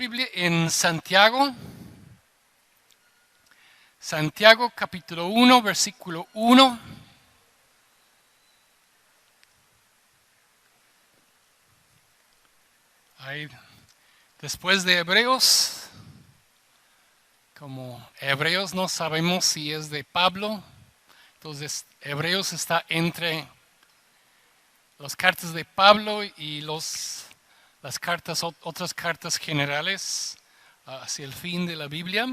Biblia en Santiago. Santiago capítulo 1, versículo 1. Ahí, después de Hebreos, como Hebreos no sabemos si es de Pablo, entonces Hebreos está entre las cartas de Pablo y las cartas, otras cartas generales hacia el fin de la Biblia.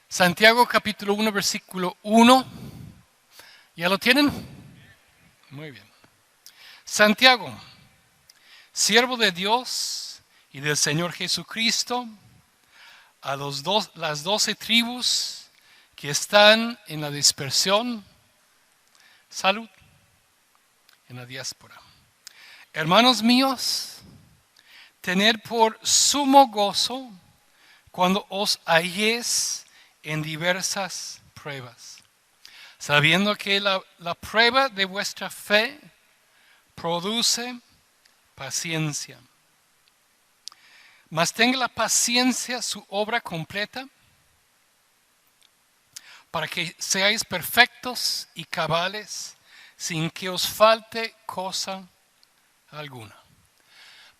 Santiago capítulo 1, versículo 1. ¿Ya lo tienen? Muy bien. Santiago, siervo de Dios y del Señor Jesucristo, a las 12 tribus que están en la dispersión, salud, en la diáspora. Hermanos míos, tened por sumo gozo cuando os halléis en diversas pruebas, sabiendo que la prueba de vuestra fe produce paciencia. Mas tenga la paciencia su obra completa, para que seáis perfectos y cabales, sin que os falte cosa alguna.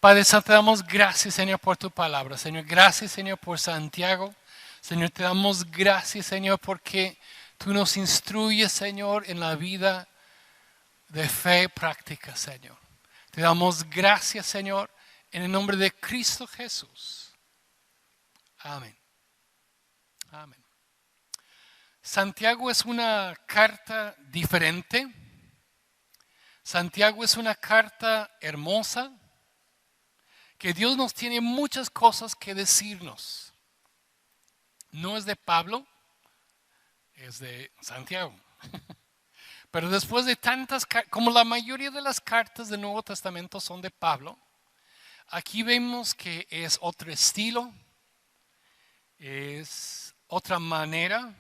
Padre Santo, te damos gracias, Señor, por tu palabra. Señor, gracias, Señor, por Santiago. Señor, te damos gracias, Señor, porque tú nos instruyes, Señor, en la vida de fe práctica, Señor. Te damos gracias, Señor, en el nombre de Cristo Jesús. Amén. Amén. Santiago es una carta diferente. Santiago es una carta hermosa, que Dios nos tiene muchas cosas que decirnos. No es de Pablo, es de Santiago. Pero después de tantas, como la mayoría de las cartas del Nuevo Testamento son de Pablo, aquí vemos que es otro estilo, es otra manera.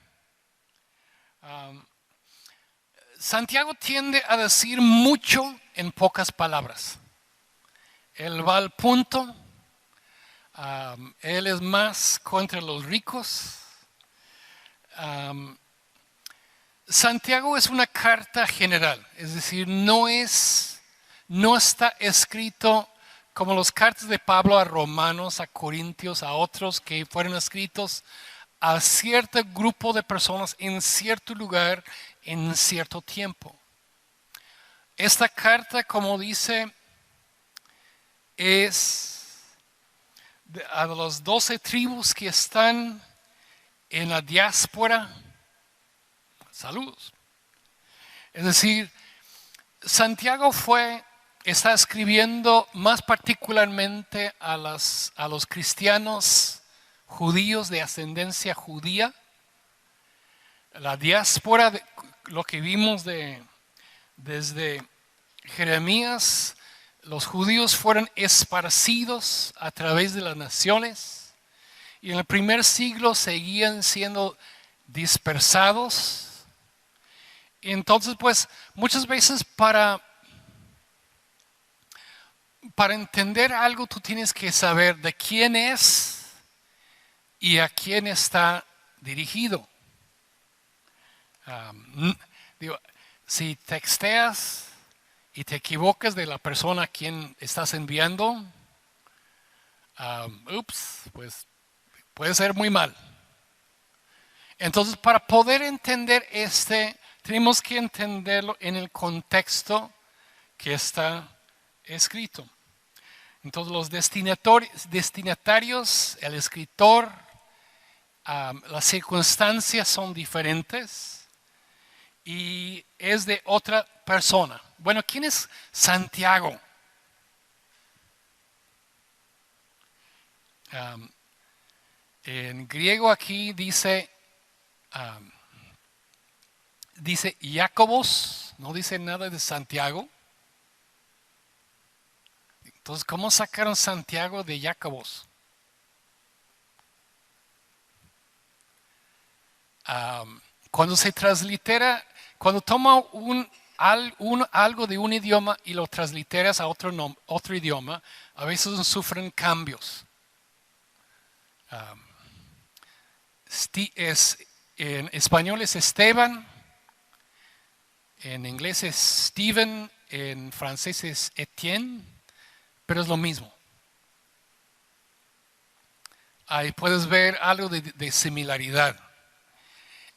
Santiago tiende a decir mucho en pocas palabras. Él va al punto. Él es más contra los ricos. Santiago es una carta general, es decir, no está escrito como las cartas de Pablo a Romanos, a Corintios, a otros que fueron escritos a cierto grupo de personas en cierto lugar, en cierto tiempo. Esta carta, como dice, es a las 12 tribus que están en la diáspora. Saludos. Es decir, Santiago está escribiendo más particularmente a los cristianos judíos de ascendencia judía. La diáspora, lo que vimos desde Jeremías, los judíos fueron esparcidos a través de las naciones y en el primer siglo seguían siendo dispersados. Y entonces, pues, muchas veces para entender algo tú tienes que saber de quién es y a quién está dirigido. Si texteas y te equivocas de la persona a quien estás enviando, pues puede ser muy mal. Entonces, para poder entender tenemos que entenderlo en el contexto que está escrito. Entonces, los destinatarios, el escritor, las circunstancias son diferentes y es de otra persona. Bueno, ¿quién es Santiago? En griego aquí dice Jacobos, no dice nada de Santiago. Entonces, ¿cómo sacaron Santiago de Jacobos? Cuando se translitera, cuando toma algo de un idioma y lo transliteras a otro idioma, a veces sufren cambios. En español es Esteban, en inglés es Steven, en francés es Etienne, pero es lo mismo. Ahí puedes ver algo de similaridad.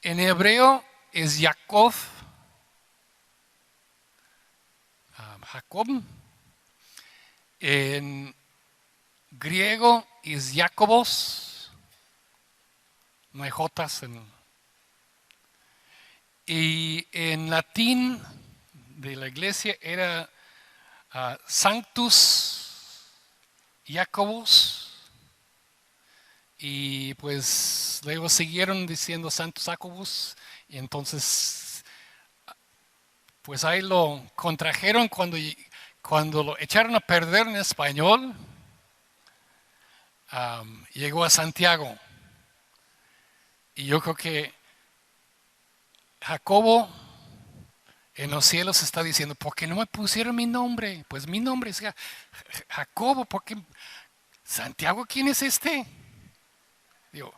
En hebreo es Jacob, Jacob. En griego es Jacobos, no hay jotas. Y en latín de la iglesia era Sanctus Jacobus. Y pues luego siguieron diciendo Santos Jacobus. Y entonces, pues ahí lo contrajeron cuando lo echaron a perder en español. Llegó a Santiago. Y yo creo que Jacobo en los cielos está diciendo, ¿por qué no me pusieron mi nombre? Pues mi nombre es Jacobo, ¿por qué? Santiago, ¿quién es este? Digo,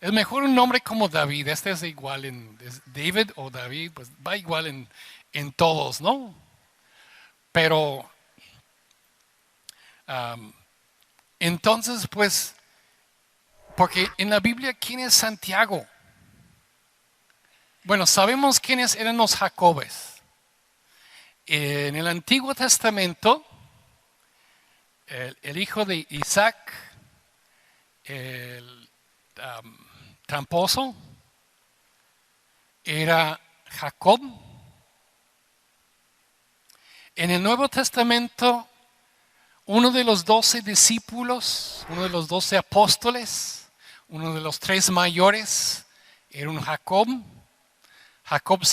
es mejor un nombre como David. Este es igual es David o David, pues va igual en todos, ¿no? Pero entonces, pues, porque en la Biblia, ¿quién es Santiago? Bueno, sabemos quiénes eran los Jacobes. En el Antiguo Testamento, el hijo de Isaac, el tramposo, era Jacob. En el Nuevo Testamento, uno de los 12 discípulos, uno de los 12 apóstoles, uno de los 3 mayores, era un Jacob. Jacob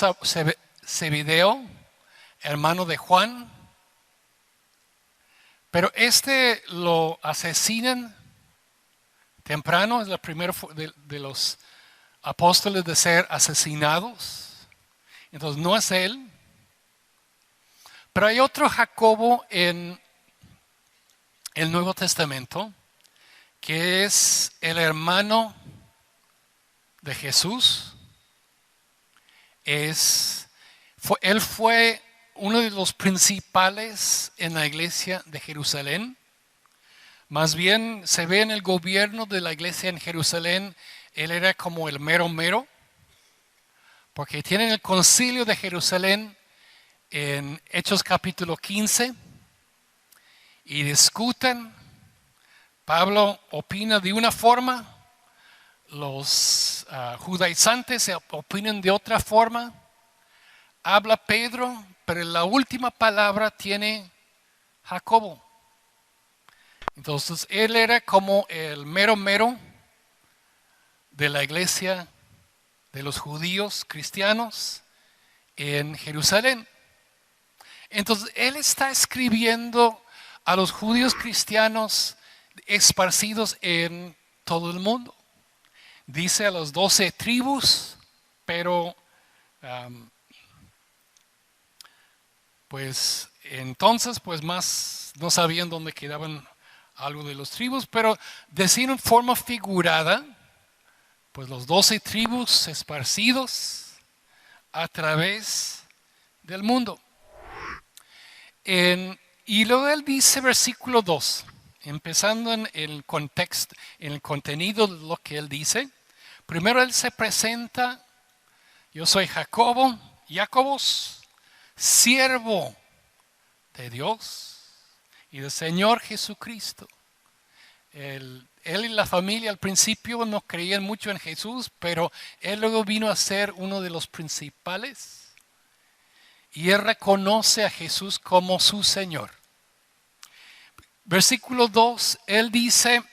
Zebedeo, hermano de Juan. Pero lo asesinan temprano, es el primero de los apóstoles de ser asesinados. Entonces no es él. Pero hay otro Jacobo en el Nuevo Testamento, que es el hermano de Jesús. Él fue uno de los principales en la iglesia de Jerusalén. Más bien se ve en el gobierno de la iglesia en Jerusalén, él era como el mero mero, porque tienen el concilio de Jerusalén en Hechos capítulo 15 y discuten. Pablo opina de una forma, los judaizantes opinan de otra forma. Habla Pedro, pero la última palabra tiene Jacobo. Entonces él era como el mero mero de la iglesia de los judíos cristianos en Jerusalén. Entonces él está escribiendo a los judíos cristianos esparcidos en todo el mundo. Dice a los 12 tribus, pero pues entonces pues más no sabían dónde quedaban algo de los tribus, pero decir en forma figurada, pues los 12 tribus esparcidos a través del mundo. Y luego él dice, versículo 2, empezando en el contexto, en el contenido de lo que él dice. Primero él se presenta, yo soy Jacobos, siervo de Dios y del Señor Jesucristo. Él y la familia al principio no creían mucho en Jesús, pero él luego vino a ser uno de los principales y él reconoce a Jesús como su Señor. Versículo 2, él dice,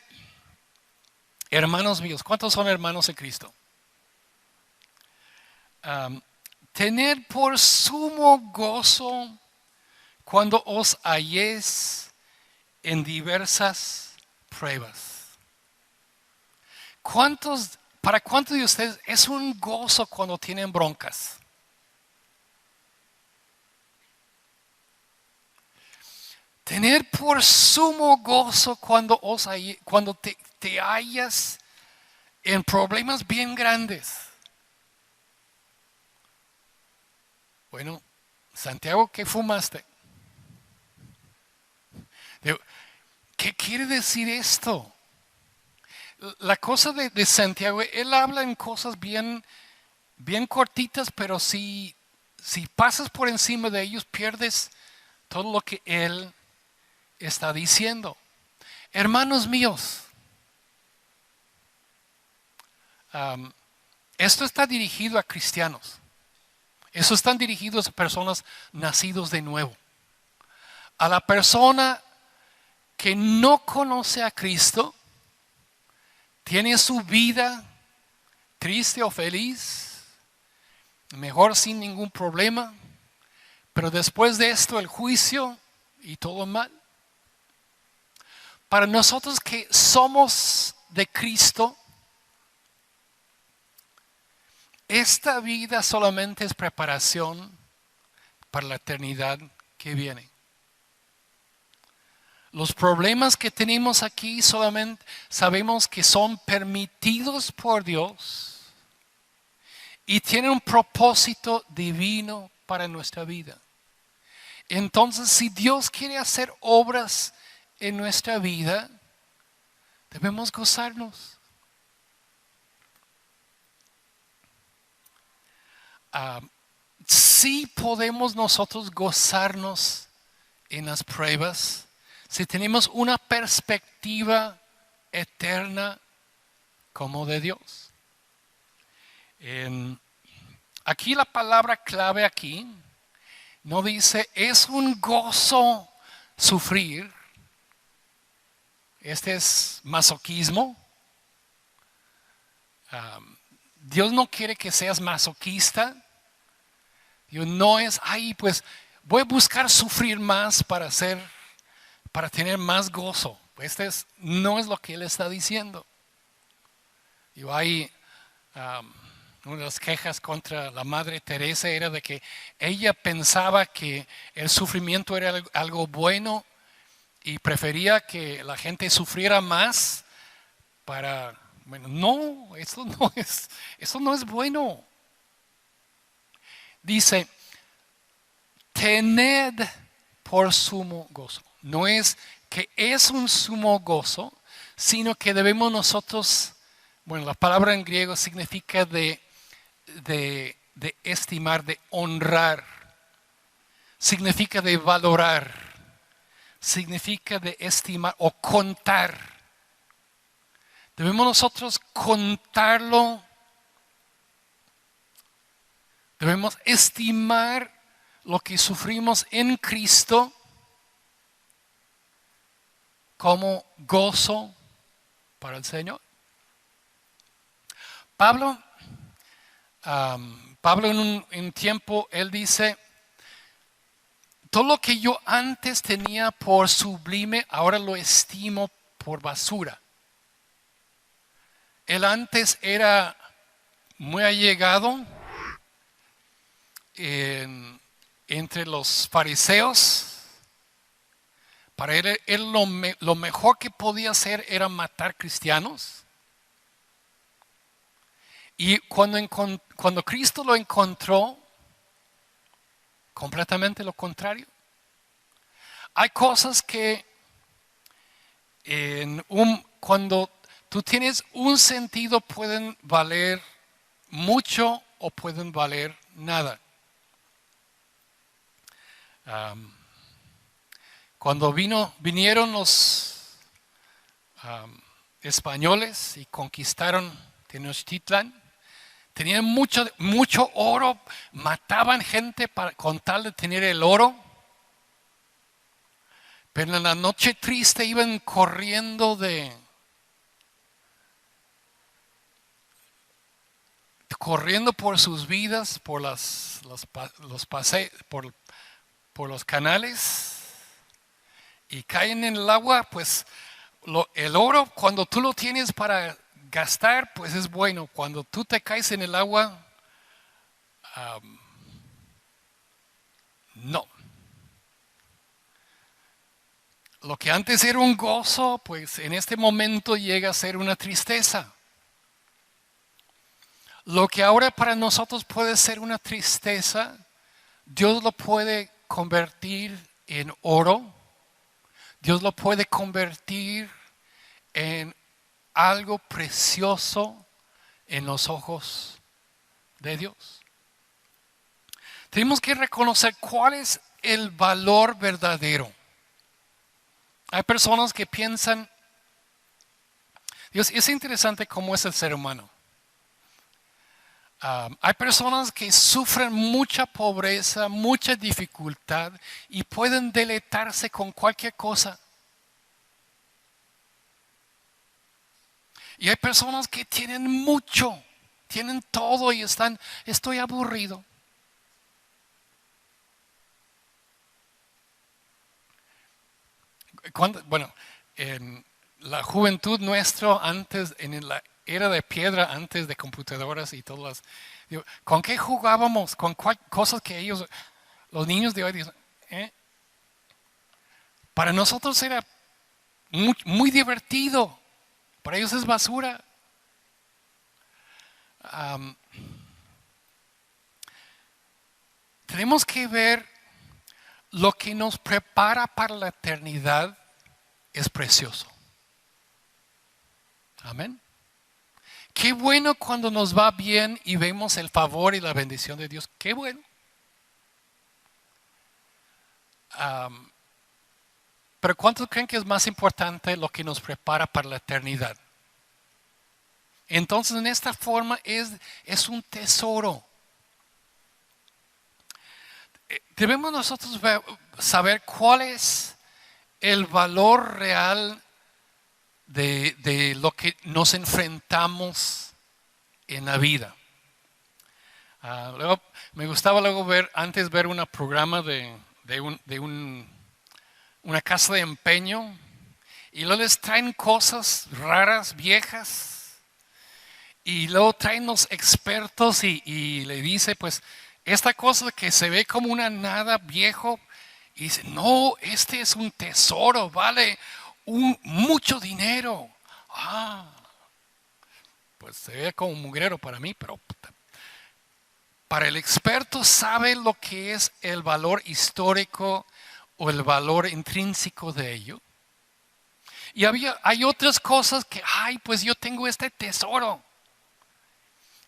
hermanos míos, ¿cuántos son hermanos en Cristo? Tener por sumo gozo cuando os halléis en diversas pruebas. ¿Para cuántos de ustedes es un gozo cuando tienen broncas? ¿Para cuántos de ustedes es un gozo cuando tienen pruebas? ¿Para cuántos de ustedes es un gozo cuando tienen pruebas? ¿Para cuántos de ustedes es un gozo cuando tienen broncas? ¿Para cuántos de ustedes es un gozo cuando tienen pruebas? ¿Para cuántos de ustedes es un gozo cuando tienen broncas? tener por sumo gozo cuando te hallas en problemas bien grandes. Bueno, Santiago, ¿qué fumaste? ¿Qué quiere decir esto? La cosa de Santiago, él habla en cosas bien cortitas, pero si pasas por encima de ellos, pierdes todo lo que él está diciendo. Hermanos míos, esto está dirigido a cristianos. Eso están dirigidos a personas nacidos de nuevo. A la persona que no conoce a Cristo, tiene su vida triste o feliz, mejor sin ningún problema, pero después de esto el juicio y todo mal. Para nosotros que somos de Cristo, esta vida solamente es preparación para la eternidad que viene. Los problemas que tenemos aquí solamente sabemos que son permitidos por Dios y tienen un propósito divino para nuestra vida. Entonces, si Dios quiere hacer obras en nuestra vida, debemos gozarnos. Sí podemos nosotros gozarnos en las pruebas si tenemos una perspectiva eterna como de Dios. Aquí la palabra clave aquí no dice es un gozo sufrir. Este es masoquismo. Dios no quiere que seas masoquista. Dios no es, pues voy a buscar sufrir más para tener más gozo. No es lo que Él está diciendo. Hay una de las quejas contra la Madre Teresa era de que ella pensaba que el sufrimiento era algo bueno y prefería que la gente sufriera más no, eso no es bueno. Dice, tened por sumo gozo. No es que es un sumo gozo, sino que debemos nosotros, la palabra en griego significa de estimar, de honrar, significa de valorar, significa de estimar o contar. Debemos nosotros contarlo, debemos estimar lo que sufrimos en Cristo como gozo para el Señor. Pablo en un tiempo, él dice, todo lo que yo antes tenía por sublime, ahora lo estimo por basura. Él antes era muy allegado entre los fariseos. Para él lo mejor que podía hacer era matar cristianos. Y cuando Cristo lo encontró, completamente lo contrario. Hay cosas que cuando tú tienes un sentido pueden valer mucho o pueden valer nada. Cuando vinieron los españoles y conquistaron Tenochtitlan, tenían mucho oro, mataban gente con tal de tener el oro. Pero en la noche triste iban corriendo por sus vidas, por los paseos, por los canales, y caen en el agua. Pues el oro, cuando tú lo tienes para gastar, pues es bueno. Cuando tú te caes en el agua, no. Lo que antes era un gozo, pues en este momento llega a ser una tristeza. Lo que ahora para nosotros puede ser una tristeza, Dios lo puede convertir en oro. Dios lo puede convertir en algo precioso en los ojos de Dios. Tenemos que reconocer cuál es el valor verdadero. Hay personas que piensan, Dios, es interesante cómo es el ser humano. Hay personas que sufren mucha pobreza, mucha dificultad y pueden deleitarse con cualquier cosa. Y hay personas que tienen mucho, tienen todo y estoy aburrido. Bueno, en la juventud nuestra, antes, en la era de piedra, antes de computadoras y todas las... ¿Con qué jugábamos? ¿Con cosas que ellos, los niños de hoy dicen? Para nosotros era muy, muy divertido. Para ellos es basura. Tenemos que ver lo que nos prepara para la eternidad es precioso. Amén. Qué bueno cuando nos va bien y vemos el favor y la bendición de Dios. Qué bueno. Pero ¿cuántos creen que es más importante lo que nos prepara para la eternidad? Entonces, en esta forma es un tesoro. Debemos nosotros saber cuál es el valor real de lo que nos enfrentamos en la vida. Luego, me gustaba luego antes ver un programa de una casa de empeño y luego les traen cosas raras, viejas y luego traen los expertos y le dice pues esta cosa que se ve como una nada viejo y dice no, este es un tesoro, vale mucho dinero. Pues se ve como un mugrero para mí, pero para el experto sabe lo que es el valor histórico o el valor intrínseco de ello. Y hay otras cosas que, pues yo tengo este tesoro.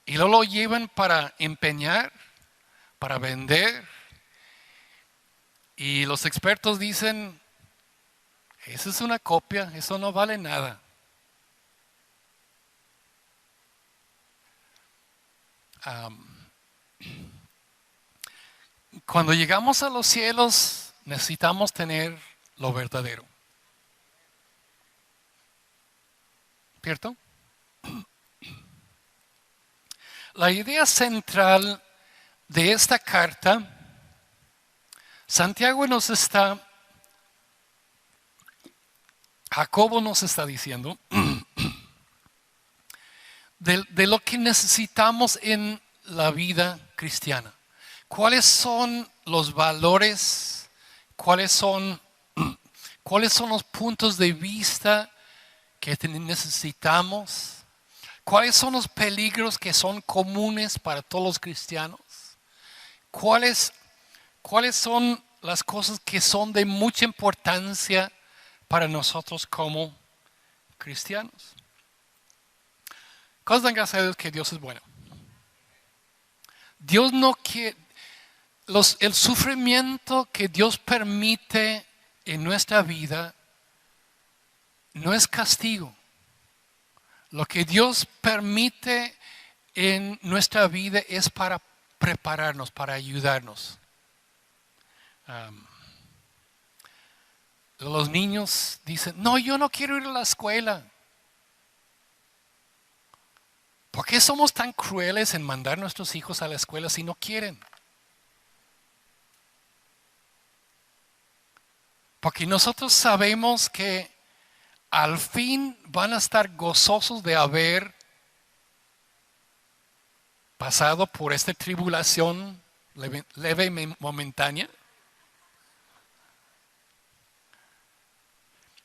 Y luego lo llevan para empeñar, para vender. Y los expertos dicen, esa es una copia, eso no vale nada. Cuando llegamos a los cielos, necesitamos tener lo verdadero. ¿Cierto? La idea central de esta carta, Jacobo nos está diciendo de lo que necesitamos en la vida cristiana. ¿Cuáles son los valores? ¿Cuáles son los puntos de vista que necesitamos? ¿Cuáles son los peligros que son comunes para todos los cristianos? ¿Cuáles son las cosas que son de mucha importancia para nosotros como cristianos? Dan gracias a Dios que Dios es bueno. Dios no quiere, el sufrimiento que Dios permite en nuestra vida no es castigo. Lo que Dios permite en nuestra vida es para prepararnos, para ayudarnos. Los niños dicen, no, yo no quiero ir a la escuela. ¿Por qué somos tan crueles en mandar a nuestros hijos a la escuela si no quieren? Porque nosotros sabemos que al fin van a estar gozosos de haber pasado por esta tribulación leve y momentánea.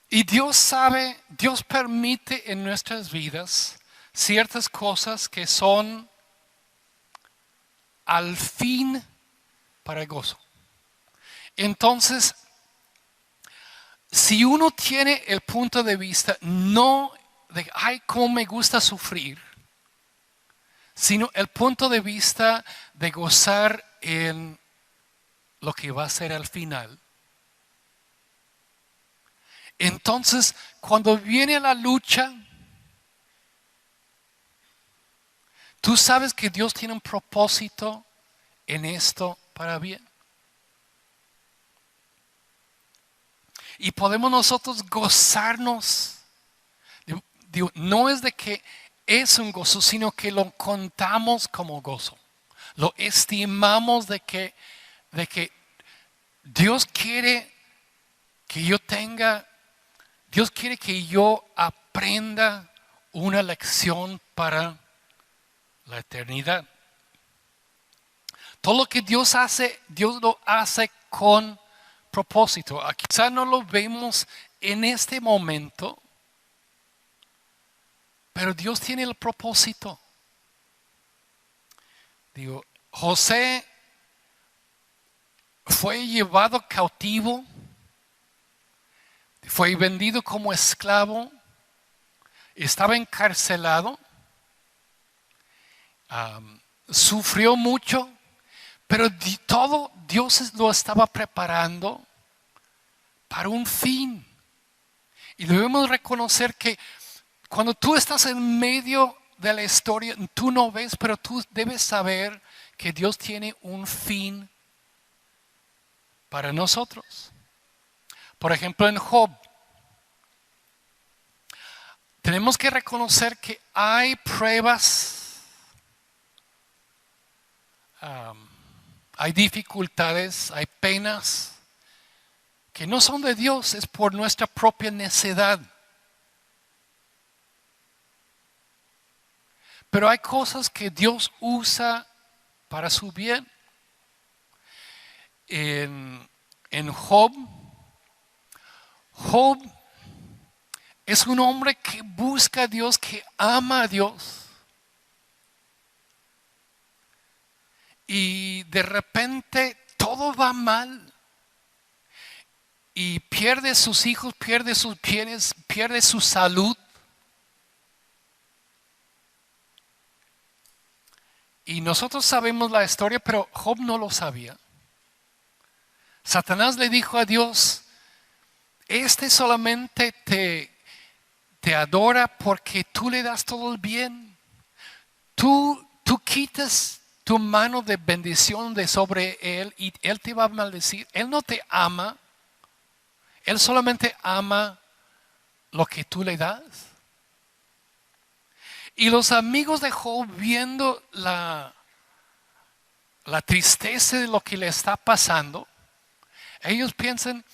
Y Dios sabe, Dios permite en nuestras vidas ciertas cosas que son al fin para el gozo. Entonces, si uno tiene el punto de vista no de, ay, cómo me gusta sufrir, sino el punto de vista de gozar en lo que va a ser al final. Entonces, cuando viene la lucha, tú sabes que Dios tiene un propósito en esto para bien. Y podemos nosotros gozarnos. Digo, no es de que es un gozo, sino que lo contamos como gozo. Lo estimamos de que Dios quiere que yo tenga, Dios quiere que yo aprenda una lección para la eternidad. Todo lo que Dios hace, Dios lo hace con propósito. Quizá no lo vemos en este momento, pero Dios tiene el propósito. Digo, José fue llevado cautivo, fue vendido como esclavo, estaba encarcelado, sufrió mucho, pero todo Dios lo estaba preparando para un fin. Y debemos reconocer que cuando tú estás en medio de la historia, tú no ves, pero tú debes saber que Dios tiene un fin para nosotros. Por ejemplo, en Job, tenemos que reconocer que hay pruebas, hay dificultades, hay penas que no son de Dios, es por nuestra propia necedad. Pero hay cosas que Dios usa para su bien. En Job es un hombre que busca a Dios, que ama a Dios. Y de repente todo va mal. Y pierde sus hijos, pierde sus bienes, pierde su salud. Y nosotros sabemos la historia, pero Job no lo sabía. Satanás le dijo a Dios, este solamente te adora porque tú le das todo el bien. Tú quitas tu mano de bendición de sobre él y él te va a maldecir. Él no te ama. Él solamente ama lo que tú le das. Y los amigos de Job, viendo la tristeza de lo que le está pasando, ellos piensan,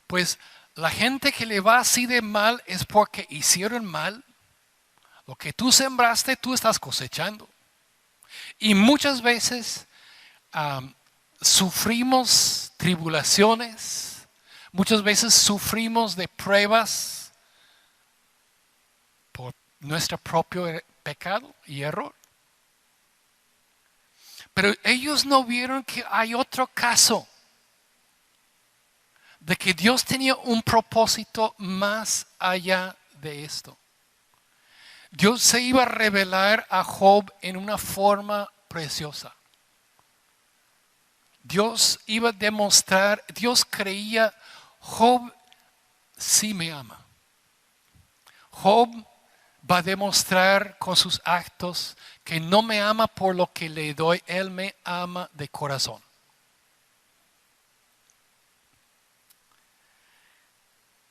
pues la gente que le va así de mal es porque hicieron mal. Lo que tú sembraste, tú estás cosechando. Y muchas veces sufrimos tribulaciones, muchas veces sufrimos de pruebas por nuestro propio pecado y error. Pero ellos no vieron que hay otro caso de que Dios tenía un propósito más allá de esto. Dios se iba a revelar a Job en una forma preciosa. Dios iba a demostrar, Dios creía, Job sí me ama. Job va a demostrar con sus actos que no me ama por lo que le doy, él me ama de corazón.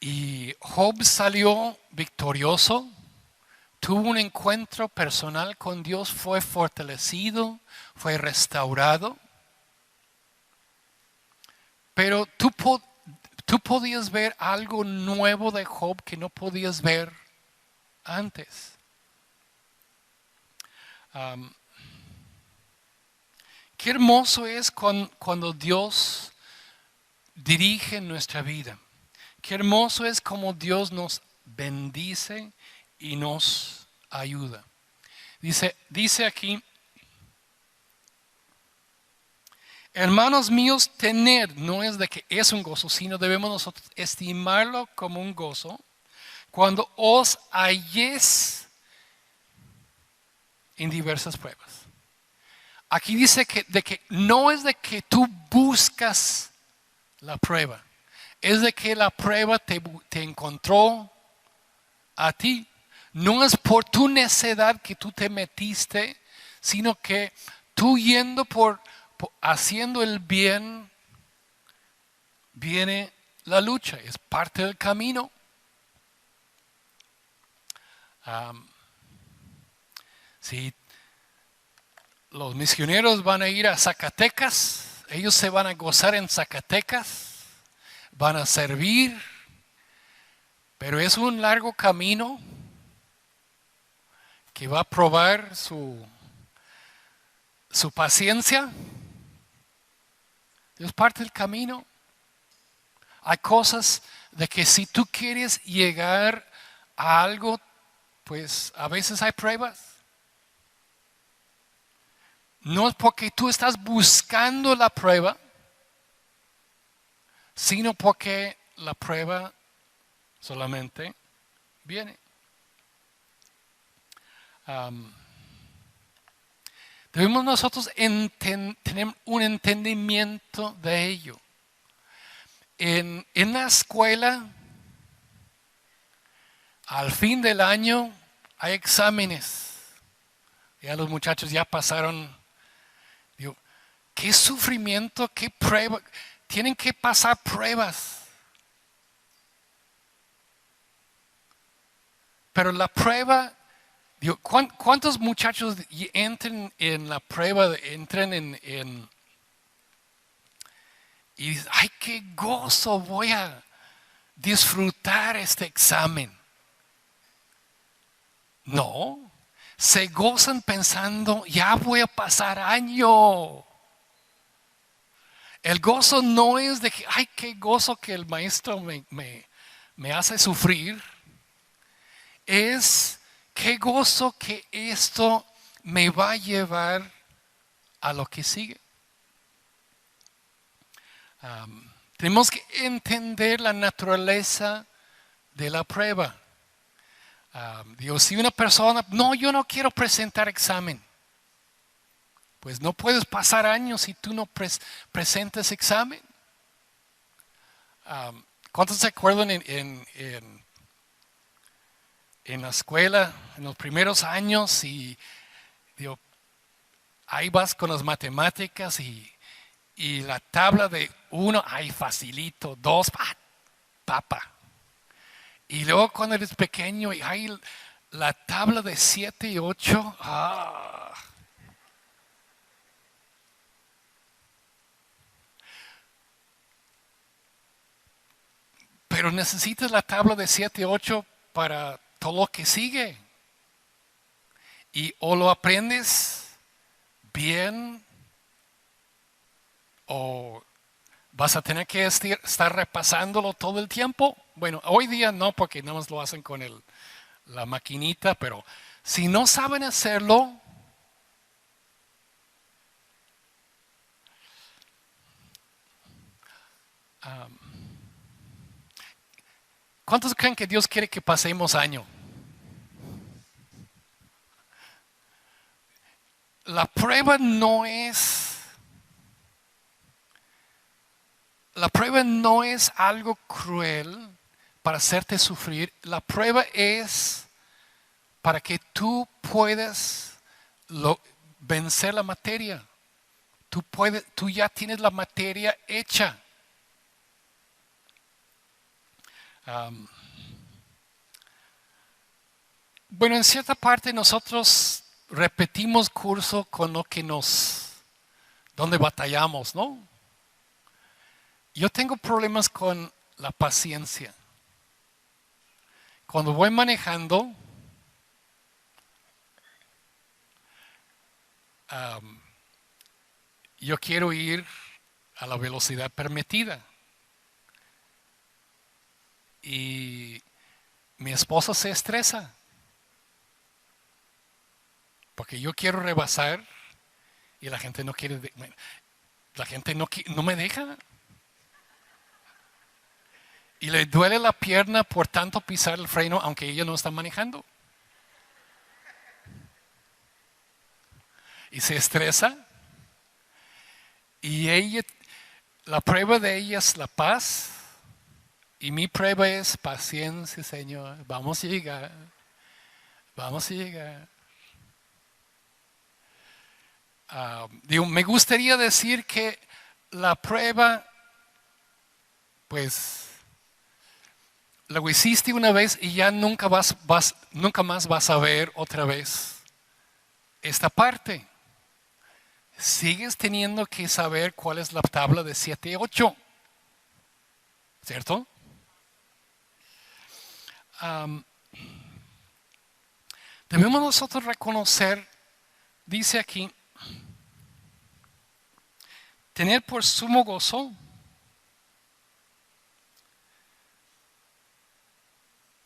Y Job salió victorioso, tuvo un encuentro personal con Dios, fue fortalecido, fue restaurado. Pero tú podías ver algo nuevo de Job que no podías ver antes. Qué hermoso es cuando Dios dirige nuestra vida. Qué hermoso es como Dios nos bendice y nos ayuda. Dice aquí, hermanos míos, tener no es de que es un gozo, sino debemos nosotros estimarlo como un gozo cuando os halléis en diversas pruebas. Aquí dice que no es de que tú buscas la prueba, es de que la prueba te encontró a ti. No es por tu necedad que tú te metiste, sino que tú yendo por haciendo el bien, viene la lucha, es parte del camino. Si los misioneros van a ir a Zacatecas, ellos se van a gozar en Zacatecas, van a servir, pero es un largo camino que va a probar su paciencia. Es parte del camino. Hay cosas de que si tú quieres llegar a algo, pues a veces hay pruebas. No es porque tú estás buscando la prueba, sino porque la prueba solamente viene. Debemos nosotros tener un entendimiento de ello. En la escuela, al fin del año, hay exámenes. Ya los muchachos ya pasaron. Digo, qué sufrimiento, qué prueba. Tienen que pasar pruebas. Pero la prueba, digo, ¿cuántos muchachos entran en la prueba, entran y dicen, ay, qué gozo, voy a disfrutar este examen? No, se gozan pensando, ya voy a pasar año. El gozo no es de que, ay, qué gozo que el maestro me hace sufrir. Es qué gozo que esto me va a llevar a lo que sigue. Tenemos que entender la naturaleza de la prueba. Digo, si una persona, no, yo no quiero presentar examen, pues no puedes pasar años si tú no presentas examen. ¿Cuántos se acuerdan en la escuela, en los primeros años, y digo, ahí vas con las matemáticas y la tabla de 1, ay, facilito, 2, papa. Y luego cuando eres pequeño y hay la tabla de 7 y 8, pero necesitas la tabla de 7 y 8 para todo lo que sigue. Y o lo aprendes bien o vas a tener que estar repasándolo todo el tiempo. Bueno, hoy día no, porque nada más lo hacen con la maquinita, pero si no saben hacerlo, ¿cuántos creen que Dios quiere que pasemos año? La prueba no es algo cruel para hacerte sufrir. La prueba es para que tú puedas vencer la materia. Tú ya tienes la materia hecha. Bueno, en cierta parte nosotros repetimos curso con lo que donde batallamos, ¿no? Yo tengo problemas con la paciencia. Cuando voy manejando, yo quiero ir a la velocidad permitida. Y mi esposa se estresa porque yo quiero rebasar y la gente no quiere, la gente no me deja. Y le duele la pierna por tanto pisar el freno aunque ella no está manejando. Y se estresa. Y ella, la prueba de ella es la paz. Y mi prueba es paciencia, Señor. Vamos a llegar. Vamos a llegar. Me gustaría decir que la prueba, pues, lo hiciste una vez y ya nunca más vas a ver otra vez esta parte. Sigues teniendo que saber cuál es la tabla de 7 y 8. ¿Cierto? Debemos nosotros reconocer, dice aquí, tener por sumo gozo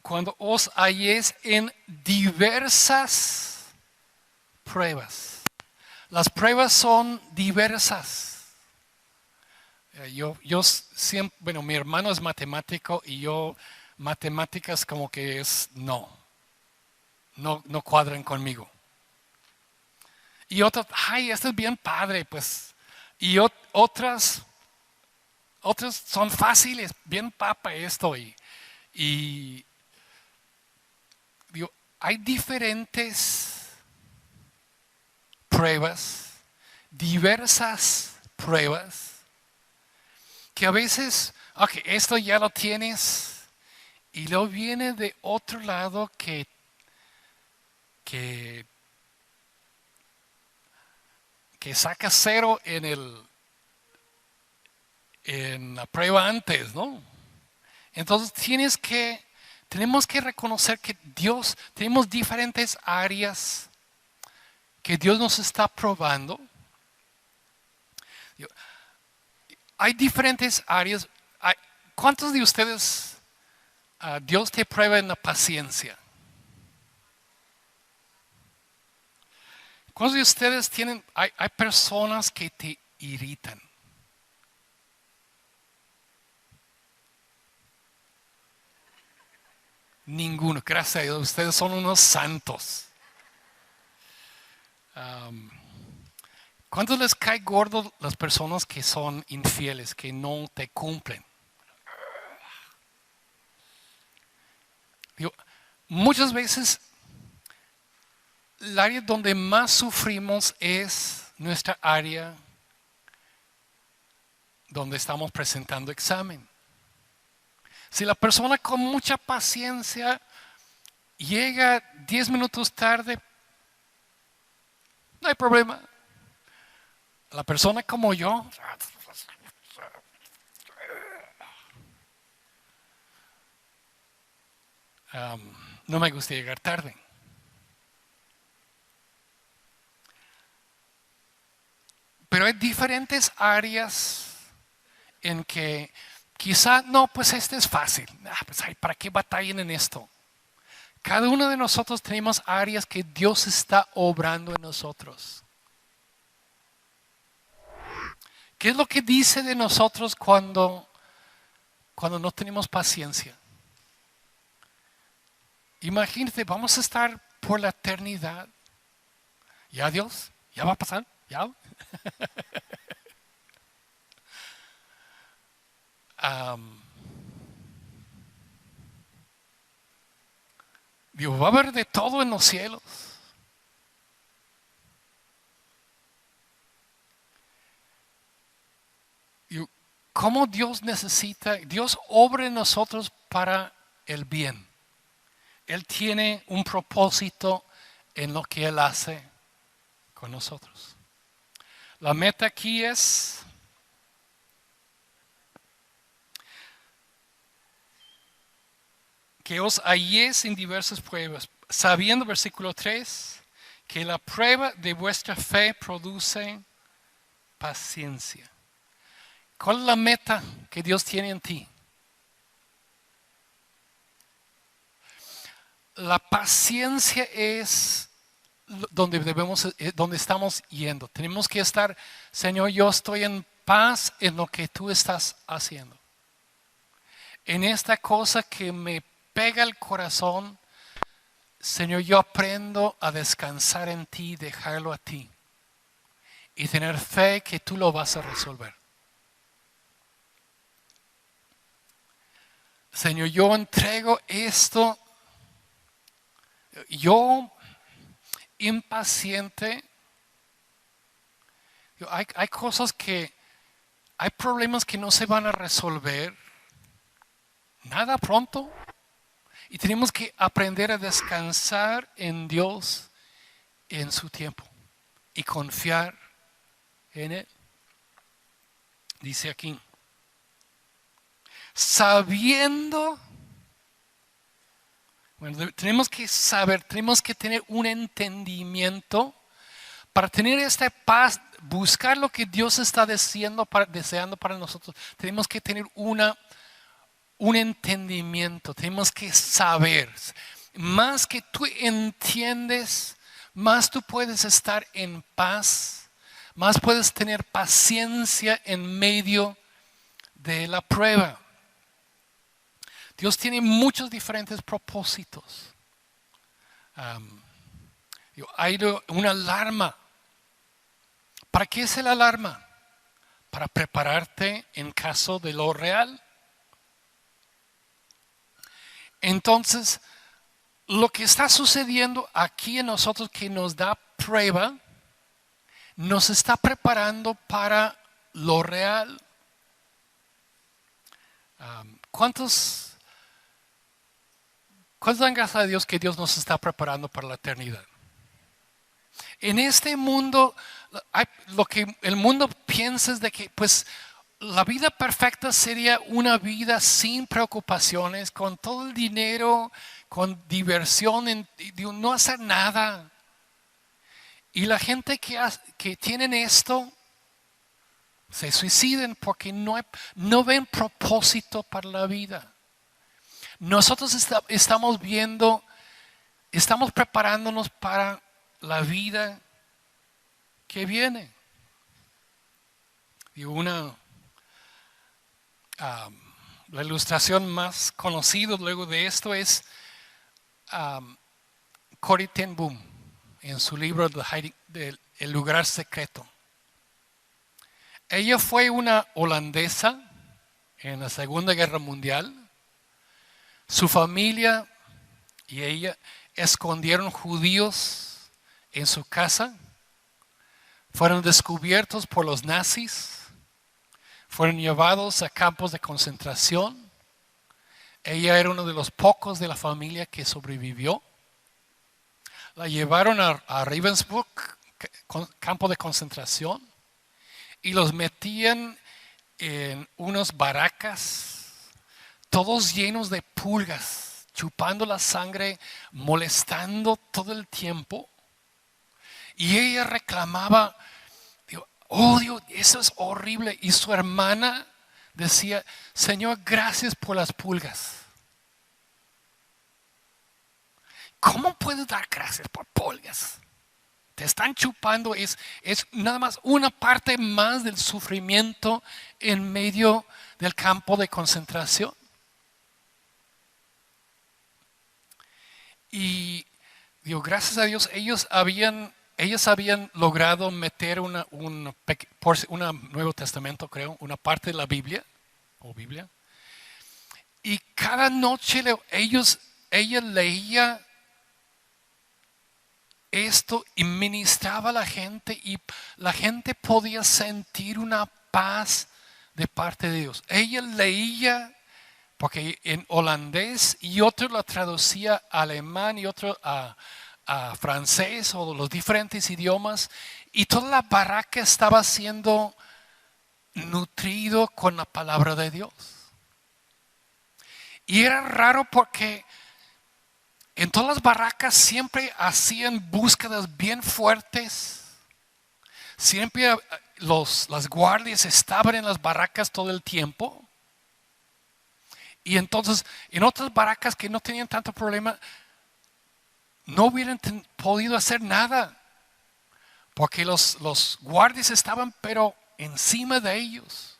cuando os halléis en diversas pruebas. Las pruebas son diversas. Yo siempre, bueno, mi hermano es matemático y yo matemáticas como que es no cuadran conmigo. Y otras, ay, esto es bien padre, pues. Y otras son fáciles, bien papa esto. Y digo, hay diferentes pruebas, diversas pruebas, que a veces, ok, esto ya lo tienes, y luego viene de otro lado que saca 0 en la prueba antes, ¿no? Entonces tenemos que reconocer que tenemos diferentes áreas que Dios nos está probando. Hay diferentes áreas. ¿Cuántos de ustedes Dios te prueba en la paciencia? ¿Cuántos de ustedes hay personas que te irritan? Ninguno, gracias a Dios, ustedes son unos santos. ¿Cuántos les cae gordo las personas que son infieles, que no te cumplen? Muchas veces el área donde más sufrimos es nuestra área donde estamos presentando examen. Si la persona con mucha paciencia llega 10 minutos tarde, no hay problema. La persona como yo, no me gusta llegar tarde. Pero hay diferentes áreas en que quizá, no, pues este es fácil. Pues, ¿para qué batallen en esto? Cada uno de nosotros tenemos áreas que Dios está obrando en nosotros. ¿Qué es lo que dice de nosotros cuando no tenemos paciencia? Imagínate, vamos a estar por la eternidad. ¿Ya Dios? ¿Ya va a pasar? ¿Ya? Dios, va a haber de todo en los cielos. ¿Cómo Dios obra en nosotros para el bien? Él tiene un propósito en lo que Él hace con nosotros. La meta aquí es que os halléis en diversas pruebas, sabiendo, versículo 3, que la prueba de vuestra fe produce paciencia. ¿Cuál es la meta que Dios tiene en ti? la paciencia es donde estamos yendo. Tenemos que estar, Señor, yo estoy en paz en lo que tú estás haciendo. En esta cosa que me pega el corazón, Señor, yo aprendo a descansar en ti, dejarlo a ti y tener fe que tú lo vas a resolver. Señor, yo entrego esto, yo impaciente, hay cosas hay problemas que no se van a resolver nada pronto y tenemos que aprender a descansar en Dios en su tiempo y confiar en Él. Dice aquí, sabiendo, bueno, tenemos que saber, tenemos que tener un entendimiento para tener esta paz, buscar lo que Dios está deseando para nosotros. Tenemos que tener un entendimiento, tenemos que saber. Más que tú entiendes, más tú puedes estar en paz, más puedes tener paciencia en medio de la prueba. Dios tiene muchos diferentes propósitos. Hay una alarma. ¿Para qué es la alarma? Para prepararte en caso de lo real. Entonces, lo que está sucediendo aquí en nosotros que nos da prueba, nos está preparando para lo real. ¿Cuántos dan gracias a Dios que Dios nos está preparando para la eternidad? En este mundo, lo que el mundo piensa es de que pues la vida perfecta sería una vida sin preocupaciones, con todo el dinero, con diversión, de no hacer nada. Y la gente que tienen esto se suiciden porque no ven propósito para la vida. Nosotros estamos preparándonos para la vida que viene. Y la ilustración más conocida luego de esto es Corrie ten Boom en su libro El lugar secreto. Ella fue una holandesa en la Segunda Guerra Mundial. Su familia y ella escondieron judíos en su casa. Fueron descubiertos por los nazis. Fueron llevados a campos de concentración. Ella era uno de los pocos de la familia que sobrevivió. La llevaron a Ravensbrück, campo de concentración, y los metían en unas barracas, todos llenos de pulgas, chupando la sangre, molestando todo el tiempo. Y ella reclamaba, oh Dios, eso es horrible. Y su hermana decía, Señor, gracias por las pulgas. ¿Cómo puedes dar gracias por pulgas? Te están chupando, es nada más una parte más del sufrimiento en medio del campo de concentración. Y digo, gracias a Dios, ellos habían logrado meter un Nuevo Testamento, creo, una parte de la Biblia, y cada noche ella leía esto y ministraba a la gente y la gente podía sentir una paz de parte de Dios. Ella leía, porque en holandés, y otro la traducía a alemán y otro a francés o los diferentes idiomas, y toda la barraca estaba siendo nutrido con la palabra de Dios. Y era raro porque en todas las barracas siempre hacían búsquedas bien fuertes. Siempre las guardias estaban en las barracas todo el tiempo. Y entonces en otras barracas que no tenían tanto problema, no hubieran podido hacer nada, porque los guardias estaban pero encima de ellos.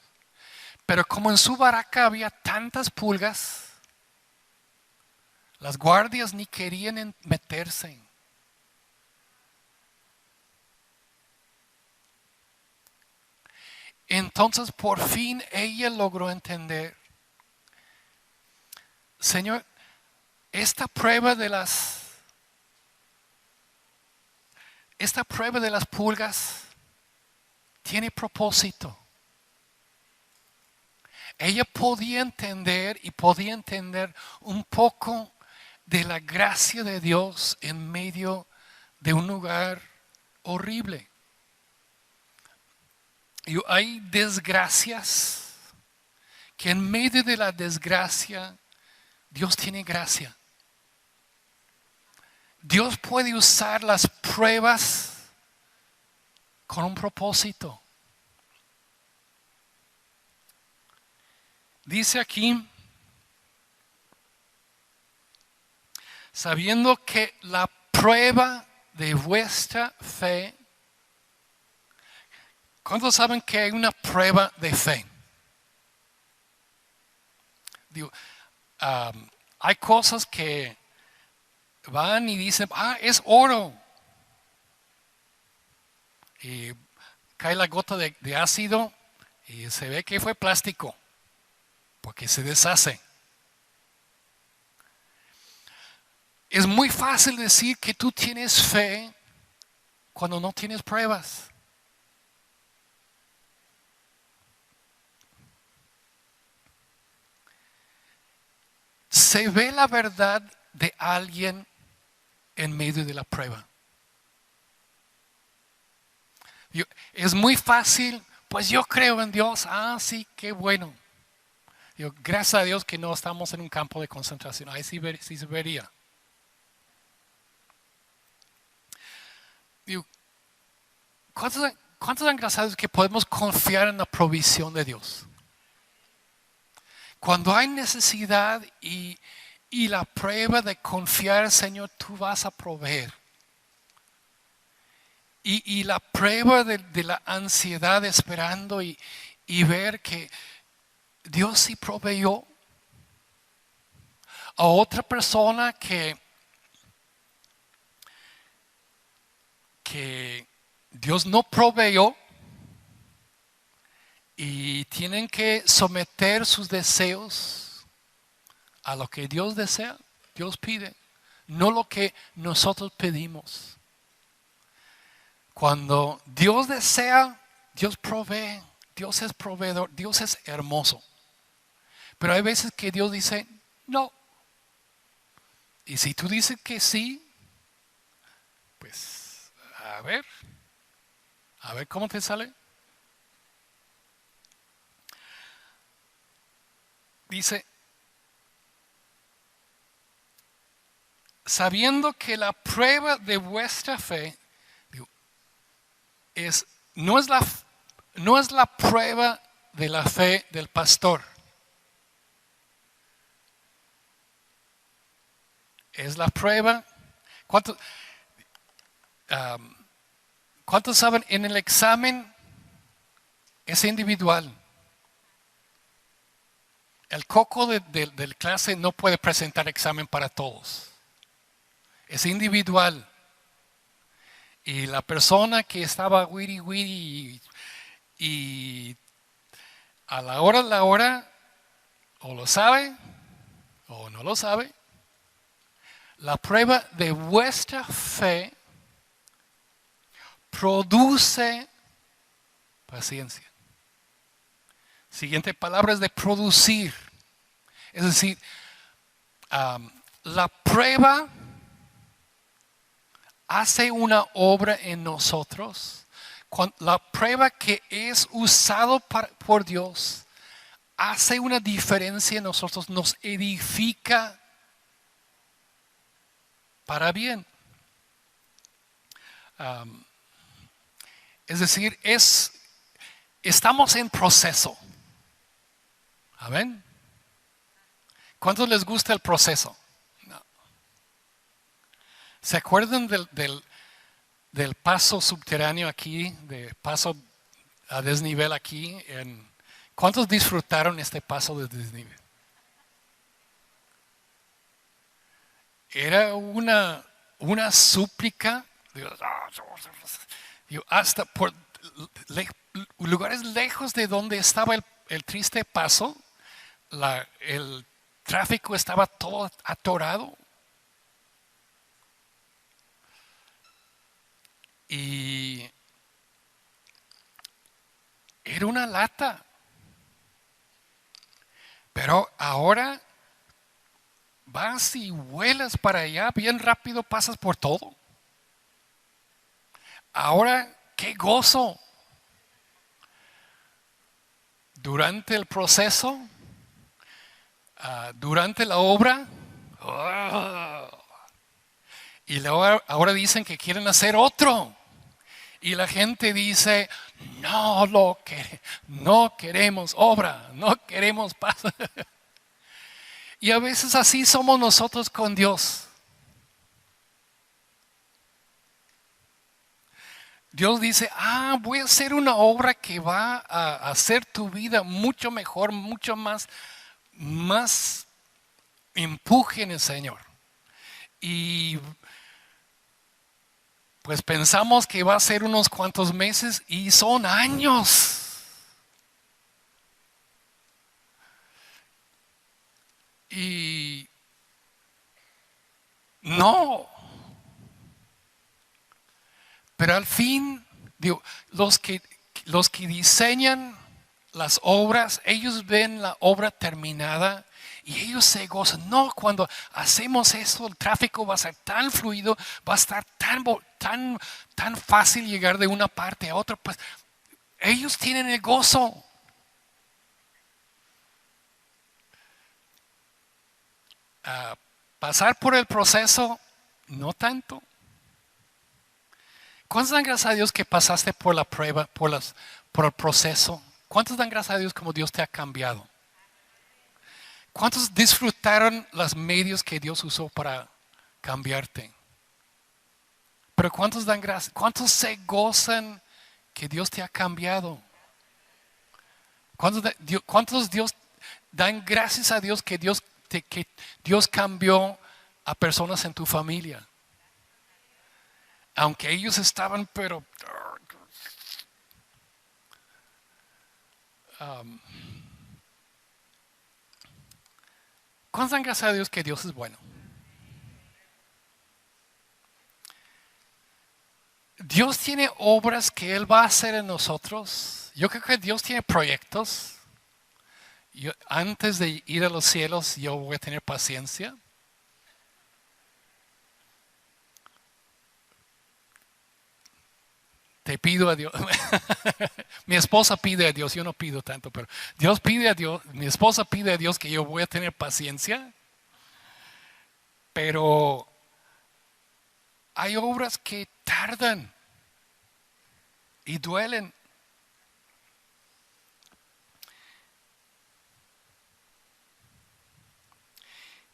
Pero como en su barraca había tantas pulgas, las guardias ni querían meterse. Entonces por fin ella logró entender: Señor, esta prueba de las pulgas tiene propósito. Ella podía entender un poco de la gracia de Dios en medio de un lugar horrible. Y hay desgracias que en medio de la desgracia Dios tiene gracia. Dios puede usar las pruebas con un propósito. Dice aquí: sabiendo que la prueba de vuestra fe. ¿Cuántos saben que hay una prueba de fe? Digo, hay cosas que van y dicen: es oro. Y cae la gota de ácido y se ve que fue plástico, porque se deshace. Es muy fácil decir que tú tienes fe cuando no tienes pruebas. Se ve la verdad de alguien en medio de la prueba. Es muy fácil: pues yo creo en Dios. Sí, qué bueno. Gracias a Dios que no estamos en un campo de concentración. Ahí sí se vería. ¿Cuántos han gracias que podemos confiar en la provisión de Dios? Cuando hay necesidad y la prueba de confiar: Señor, tú vas a proveer. Y la prueba de la ansiedad esperando y ver que Dios sí proveyó. A otra persona que Dios no proveyó y tienen que someter sus deseos a lo que Dios desea, Dios pide, no lo que nosotros pedimos. Cuando Dios desea, Dios provee. Dios es proveedor, Dios es hermoso. Pero hay veces que Dios dice no. Y si tú dices que sí, pues a ver cómo te sale. Dice: sabiendo que la prueba de vuestra fe no es la prueba de la fe del pastor. Es la prueba. ¿Cuántos saben? En el examen es individual. El coco del clase no puede presentar examen para todos. Es individual. Y la persona que estaba wiri y a la hora o lo sabe o no lo sabe. La prueba de vuestra fe produce paciencia. Siguiente palabra es de producir. Es decir, la prueba hace una obra en nosotros. La prueba que es usado por Dios hace una diferencia en nosotros, nos edifica para bien. Es decir, estamos en proceso. Amén. ¿Cuántos les gusta el proceso? No. ¿Se acuerdan del paso subterráneo aquí, de paso a desnivel aquí? ¿Cuántos disfrutaron este paso de desnivel? Era una súplica, hasta por lugares lejos de donde estaba el triste paso, el tráfico estaba todo atorado. Y era una lata. Pero ahora vas y vuelas para allá, bien rápido pasas por todo. Ahora, qué gozo. Durante el proceso, durante la obra, y luego ahora dicen que quieren hacer otro. Y la gente dice, no queremos obra, no queremos paz. Y a veces así somos nosotros con Dios. Dios dice, voy a hacer una obra que va a hacer tu vida mucho mejor, mucho más empuje en el Señor. Y pues pensamos que va a ser unos cuantos meses y son años. Y no. Pero al fin, digo, los que diseñan las obras, ellos ven la obra terminada y ellos se gozan. No, cuando hacemos eso, el tráfico va a ser tan fluido, va a estar tan fácil llegar de una parte a otra. Pues ellos tienen el gozo. Pasar por el proceso, no tanto. ¿Cuántos dan gracias a Dios que pasaste por la prueba, por el proceso? ¿Cuántos dan gracias a Dios como Dios te ha cambiado? ¿Cuántos disfrutaron los medios que Dios usó para cambiarte? Pero ¿cuántos dan gracias? ¿Cuántos se gozan que Dios te ha cambiado? ¿Cuántos Dios dan gracias a Dios que Dios cambió a personas en tu familia? Aunque ellos estaban, pero ¿cuántos dan gracias a Dios que Dios es bueno? Dios tiene obras que Él va a hacer en nosotros. Yo creo que Dios tiene proyectos. Antes de ir a los cielos, yo voy a tener paciencia. Te pido a Dios. Mi esposa pide a Dios, yo no pido tanto, pero Dios pide a Dios, mi esposa pide a Dios que yo voy a tener paciencia. Pero hay obras que tardan y duelen.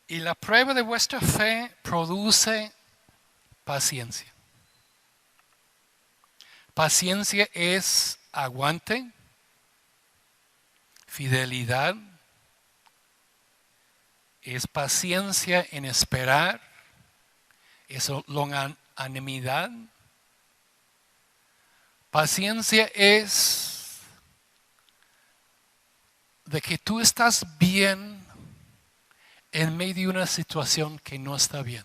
Y la prueba de vuestra fe produce paciencia. Paciencia es aguante, fidelidad, es paciencia en esperar, es longanimidad. Paciencia es de que tú estás bien en medio de una situación que no está bien.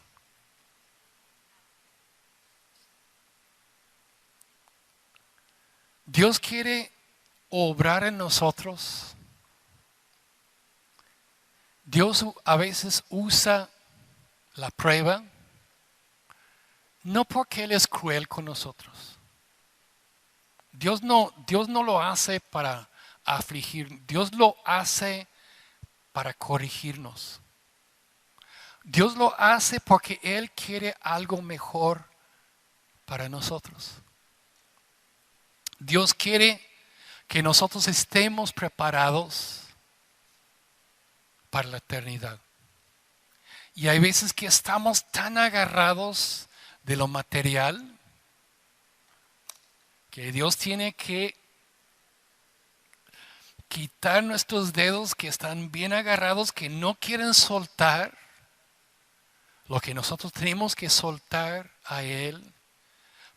Dios quiere obrar en nosotros. Dios a veces usa la prueba, no porque Él es cruel con nosotros. Dios no lo hace para afligir, Dios lo hace para corregirnos. Dios lo hace porque Él quiere algo mejor para nosotros. Dios quiere que nosotros estemos preparados para la eternidad. Y hay veces que estamos tan agarrados de lo material, que Dios tiene que quitar nuestros dedos que están bien agarrados, que no quieren soltar lo que nosotros tenemos que soltar a Él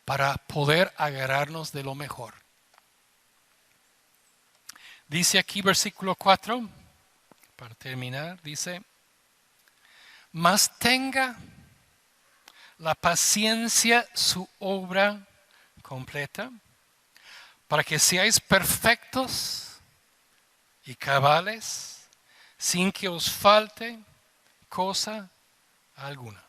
para poder agarrarnos de lo mejor. Dice aquí versículo 4, para terminar, dice: mas tenga la paciencia su obra completa, para que seáis perfectos y cabales, sin que os falte cosa alguna.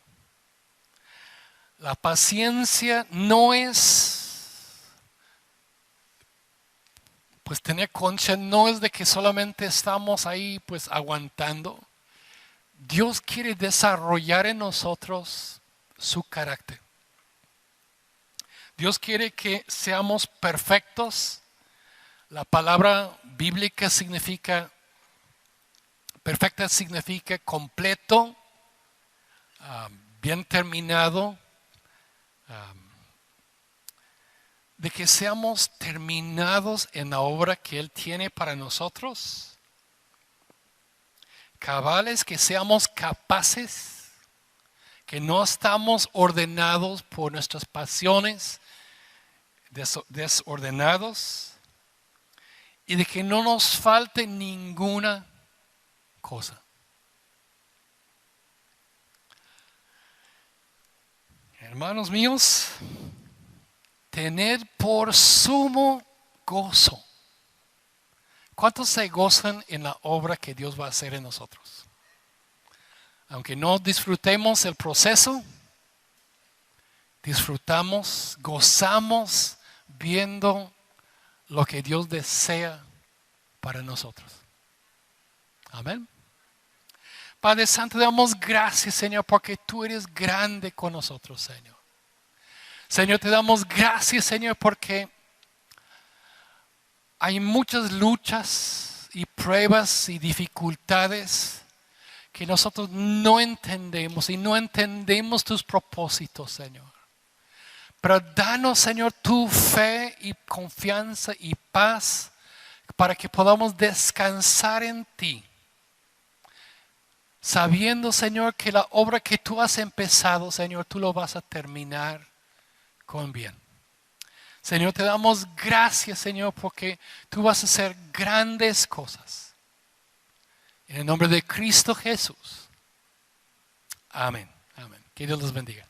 La paciencia no es, pues tener concha, no es de que solamente estamos ahí pues aguantando. Dios quiere desarrollar en nosotros su carácter. Dios quiere que seamos perfectos. La palabra bíblica significa, perfecta significa completo, bien terminado, de que seamos terminados en la obra que Él tiene para nosotros. Cabales, que seamos capaces, que no estamos ordenados por nuestras pasiones, desordenados, y de que no nos falte ninguna cosa. Hermanos míos, tened por sumo gozo. ¿Cuántos se gozan en la obra que Dios va a hacer en nosotros? Aunque no disfrutemos el proceso, disfrutamos, gozamos viendo lo que Dios desea para nosotros. Amén. Padre Santo, te damos gracias, Señor, porque tú eres grande con nosotros, Señor. Señor, te damos gracias, Señor, porque hay muchas luchas y pruebas y dificultades que nosotros no entendemos y no entendemos tus propósitos, Señor. Pero danos, Señor, tu fe y confianza y paz para que podamos descansar en ti. Sabiendo, Señor, que la obra que tú has empezado, Señor, tú lo vas a terminar con bien. Señor, te damos gracias, Señor, porque tú vas a hacer grandes cosas. En el nombre de Cristo Jesús. Amén. Amén. Que Dios los bendiga.